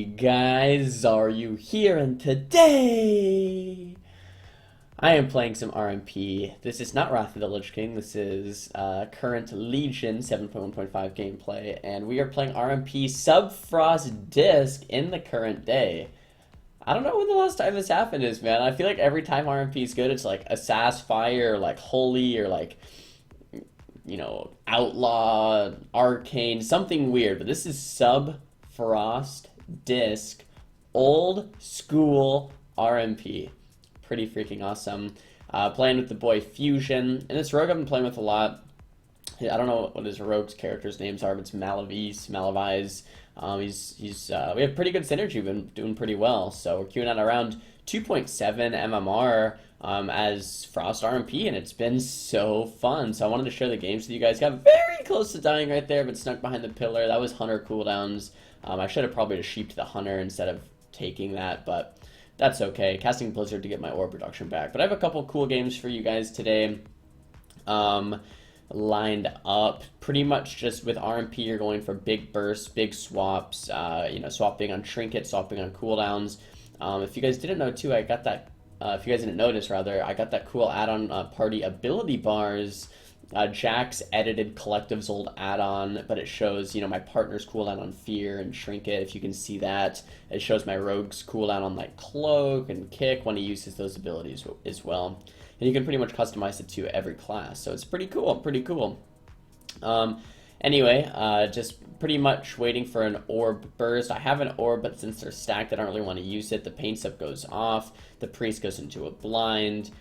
Hey guys, Xaryu here, and today I am playing some RMP. This is not Wrath of the Lich King, this is current Legion 7.1.5 gameplay, and we are playing RMP Subfrost Disc in the current day. I don't know when the last time this happened is, man. I feel like every time RMP is good, it's like Assassin Fire, or like Holy, or like, Outlaw, Arcane, something weird, but this is Subfrost Disc, old school RMP. Pretty freaking awesome. Playing with the boy Fuzion, and this rogue I've been playing with a lot. I don't know what his rogue's character's names are, but it's Malavize. We have pretty good synergy. We've been doing pretty well. So we're queuing at around 2.7 MMR as Frost RMP, and it's been so fun. So I wanted to share the games with you guys. Got very close to dying right there, but snuck behind the pillar. That was Hunter cooldowns. I should have probably just sheeped the Hunter instead of taking that, but that's okay. Casting Blizzard to get my orb reduction back. But I have a couple cool games for you guys today. Lined up pretty much just with RMP. You're going for big bursts, big swaps, swapping on trinkets, swapping on cooldowns. If you guys didn't know too, I got that, if you guys didn't notice rather, I got that cool add-on party ability bars. Jack's edited Collective's old add-on, but it shows, my partner's cooldown on Fear and Trinket, if you can see that. It shows my rogue's cooldown on, like, Cloak and Kick when he uses those abilities as well. And you can pretty much customize it to every class, so it's pretty cool, just pretty much waiting for an orb burst. I have an orb, but since they're stacked, I don't really want to use it. The paint step goes off. The priest goes into a blind.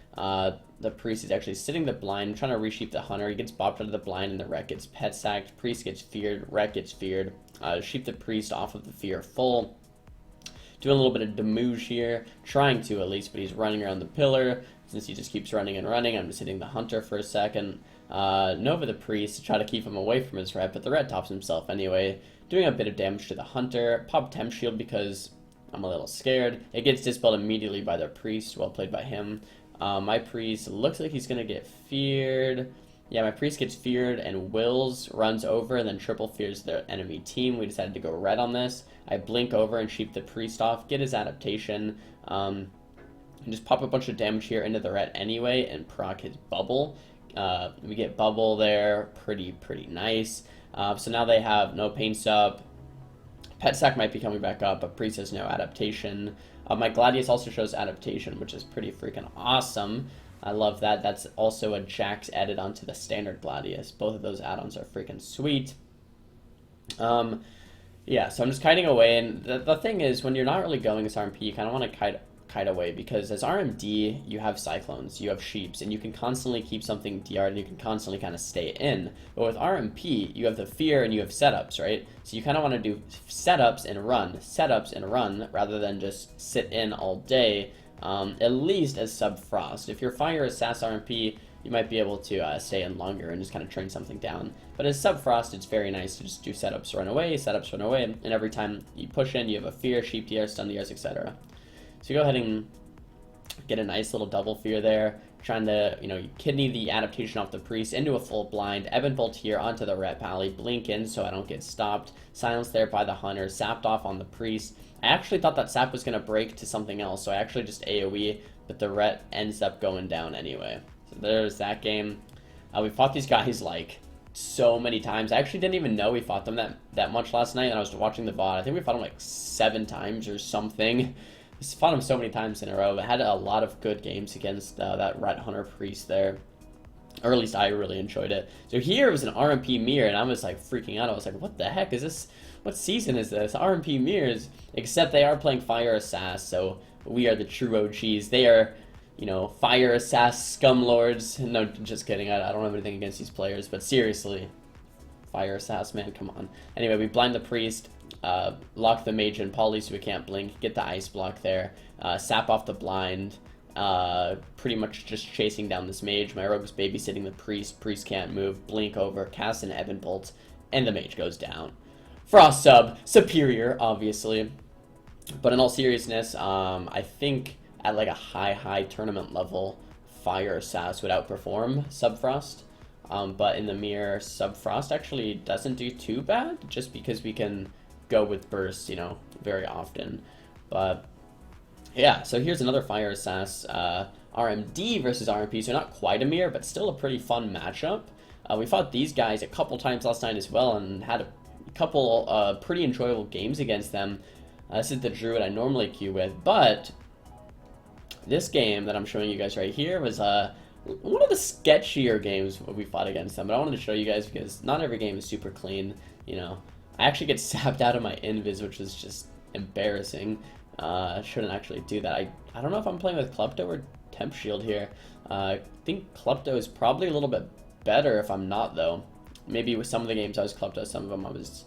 The priest is actually sitting the blind, trying to resheep the hunter. He gets bopped out of the blind, and the wreck gets pet sacked. Priest gets feared. Wreck gets feared. Sheep the priest off of the fear full. Doing a little bit of damage here, trying to at least, but he's running around the pillar. Since he just keeps running and running, I'm just hitting the hunter for a second. Nova the priest to try to keep him away from his red, but the red tops himself anyway. Doing a bit of damage to the hunter. Pop temp shield because I'm a little scared. It gets dispelled immediately by the priest. Well played by him. My priest looks like he's gonna get feared. Yeah, my priest gets feared and wills, runs over, and then triple fears their enemy team. We decided to go red on this. I blink over and sheep the priest off, get his adaptation, and just pop a bunch of damage here into the red anyway, and proc his bubble. We get bubble there, pretty nice. So now they have no pain sub. Pet sack might be coming back up, but priest has no adaptation. My Gladius also shows adaptation, which is pretty freaking awesome. I love that. That's also a Jax added onto the standard Gladius. Both of those add-ons are freaking sweet. Yeah, so I'm just kiting away, and the thing is, when you're not really going as RMP, you kind of want to kite away, because as RMD, you have Cyclones, you have Sheeps, and you can constantly keep something DR'd, and you can constantly kind of stay in. But with RMP, you have the Fear, and you have setups, right? So you kind of want to do setups and run, rather than just sit in all day, at least as Subfrost. If you're Fire Assassin RMP, you might be able to stay in longer and just kind of train something down. But as Subfrost, it's very nice to just do setups, run away, and every time you push in, you have a Fear, Sheep DR, Stun DRs, etc. So you go ahead and get a nice little double fear there, trying to, kidney the adaptation off the priest into a full blind, Ebon Bolt here onto the ret pally, blink in so I don't get stopped, silence there by the hunter, sapped off on the priest. I actually thought that sap was going to break to something else, so I actually just AoE, but the ret ends up going down anyway. So there's that game. We fought these guys like so many times. I actually didn't even know we fought them that much last night, and I was watching the VOD. I think we fought them like 7 times or something. We fought him so many times in a row. I had a lot of good games against that Ret Hunter Priest there. Or at least I really enjoyed it. So here was an RMP mirror, and I was like freaking out. I was like, what the heck is this? What season is this? RMP mirrors. Except they are playing Fire Assass, so we are the true OGs. They are, Fire Assass scumlords. No, just kidding. I don't have anything against these players, but seriously. Fire Assass, man, come on. Anyway, we blind the priest. Lock the mage in poly so we can't blink, get the ice block there, sap off the blind, pretty much just chasing down this mage. My rogue's babysitting the priest can't move, blink over, cast an Ebon Bolt, and the mage goes down. Frost sub, superior, obviously. But in all seriousness, I think at like a high tournament level, Fire Assass would outperform Subfrost. But in the mirror, Subfrost actually doesn't do too bad, just because we can go with bursts, you know, very often. But yeah, so here's another Fire Assass, RMD versus RMP, so not quite a mirror, but still a pretty fun matchup. We fought these guys a couple times last night as well, and had a couple pretty enjoyable games against them. This is the Druid I normally queue with, but this game that I'm showing you guys right here was one of the sketchier games we fought against them, but I wanted to show you guys because not every game is super clean, you know. I actually get sapped out of my invis, which is just embarrassing. I shouldn't actually do that. I don't know if I'm playing with Klepto or Temp Shield here. I think Klepto is probably a little bit better if I'm not, though. Maybe with some of the games I was Klepto, some of them I was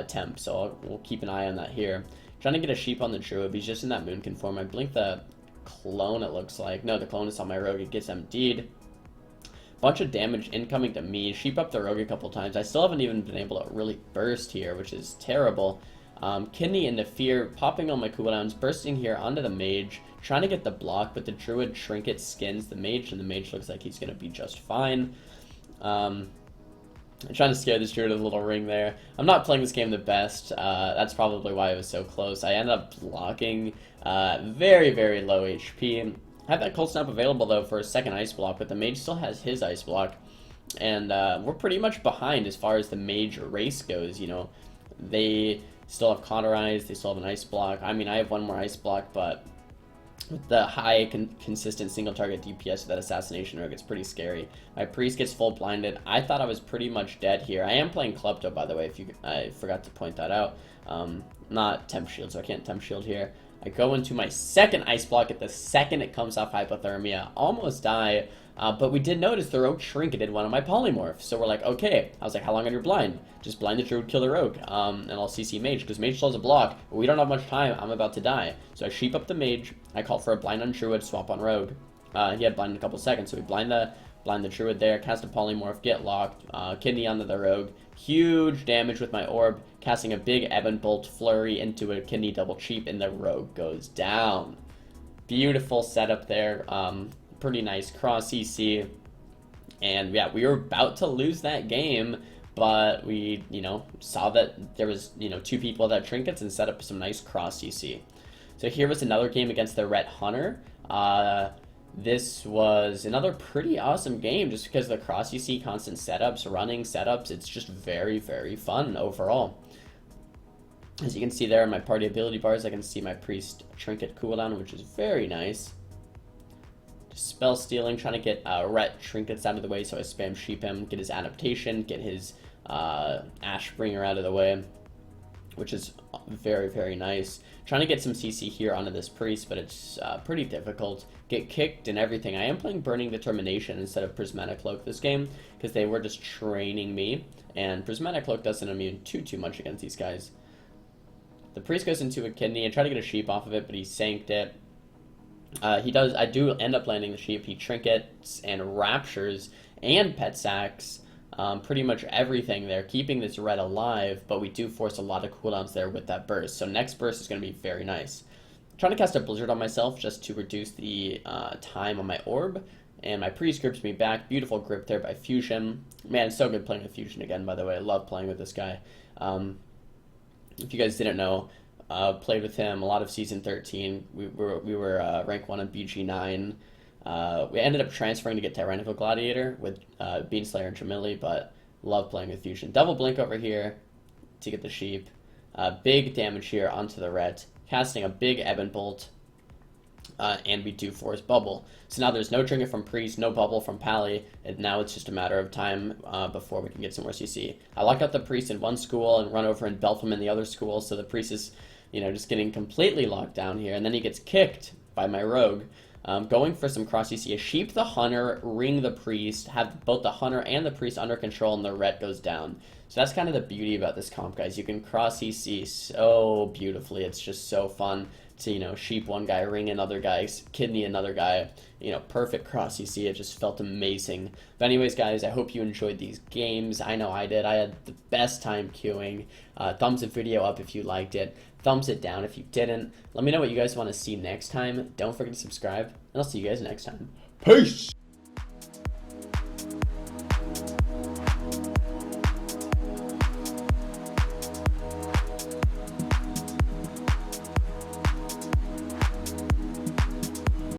Temp, so we'll keep an eye on that here. Trying to get a sheep on the Druid, he's just in that Moonkin form. I blink the clone, it looks like. No, the clone is on my Rogue, it gets MD'd. Bunch of damage incoming to me. Sheep up the Rogue a couple times. I still haven't even been able to really burst here, which is terrible. Kidney into Fear, popping on my cooldowns, bursting here onto the Mage, trying to get the block, but the Druid Trinket skins the Mage, and the Mage looks like he's going to be just fine. I'm trying to scare this Druid with a little ring there. I'm not playing this game the best. That's probably why it was so close. I ended up blocking very, very low HP. I have that Cold Snap available, though, for a second Ice Block, but the Mage still has his Ice Block. And we're pretty much behind as far as the Mage race goes, you know. They still have Cauterize, they still have an Ice Block. I mean, I have one more Ice Block, but with the high consistent single target DPS of that Assassination Rogue, it's pretty scary. My Priest gets full blinded. I thought I was pretty much dead here. I am playing Klepto, by the way, if I forgot to point that out. Not Temp Shield, so I can't Temp Shield here. I go into my second Ice Block at the second it comes off Hypothermia. Almost die, but we did notice the Rogue trinketed one of my Polymorphs. So we're like, okay. I was like, how long are you blind? Just blind the Druid, kill the Rogue, and I'll CC Mage, because Mage still has a block, but we don't have much time. I'm about to die. So I sheep up the Mage. I call for a blind on Druid, swap on Rogue. He had blind in a couple seconds, so we blind the Druid there, cast a Polymorph, get locked, Kidney onto the Rogue. Huge damage with my Orb, casting a big Ebon Bolt flurry into a Kidney double cheap, and the Rogue goes down. Beautiful setup there. Pretty nice cross CC. And yeah, we were about to lose that game, but we, you know, saw that there was, you know, two people that had trinkets and set up some nice cross CC. So here was another game against the Ret Hunter. This was another pretty awesome game just because of the cross CC, constant setups, running setups. It's just very, very fun overall. As you can see there in my party ability bars, I can see my Priest trinket cooldown, which is very nice. Just spell stealing, trying to get Ret trinkets out of the way, so I spam sheep him, get his adaptation, get his Ashbringer out of the way, which is very, very nice. Trying to get some CC here onto this Priest, but it's pretty difficult. Get kicked and everything. I am playing Burning Determination instead of Prismatic Cloak this game, because they were just training me, and Prismatic Cloak doesn't immune too much against these guys. The Priest goes into a Kidney and try to get a sheep off of it, but he sanked it. I do end up landing the sheep. He trinkets and raptures and pet sacks. Pretty much everything there, keeping this Red alive, but we do force a lot of cooldowns there with that burst. So next burst is going to be very nice. Trying to cast a Blizzard on myself just to reduce the time on my Orb, and my Priest grips me back. Beautiful grip there by Fuzion. Man, it's so good playing with Fuzion again, by the way. I love playing with this guy. If you guys didn't know, played with him a lot of Season 13. We were rank 1 on BG9. We ended up transferring to get Tyrannical Gladiator with Beanslayer and Tremilli, but love playing with Fuzion. Double blink over here to get the sheep. Big damage here onto the Ret, casting a big Ebon Bolt, and we do force Bubble. So now there's no trinket from Priest, no Bubble from Pally, and now it's just a matter of time before we can get some more CC. I lock out the Priest in one school and run over and belt him in the other school, so the Priest is, you know, just getting completely locked down here, and then he gets kicked by my Rogue. Going for some cross CC, a Sheep the Hunter, ring the Priest, have both the Hunter and the Priest under control, and the Ret goes down. So that's kind of the beauty about this comp, guys. You can cross CC so beautifully. It's just so fun to, you know, Sheep one guy, ring another guy, Kidney another guy. You know, perfect cross CC. It just felt amazing. But anyways, guys, I hope you enjoyed these games. I know I did. I had the best time queuing. Thumbs the video up if you liked it. Thumbs it down if you didn't. Let me know what you guys want to see next time. Don't forget to subscribe, and I'll see you guys next time. Peace!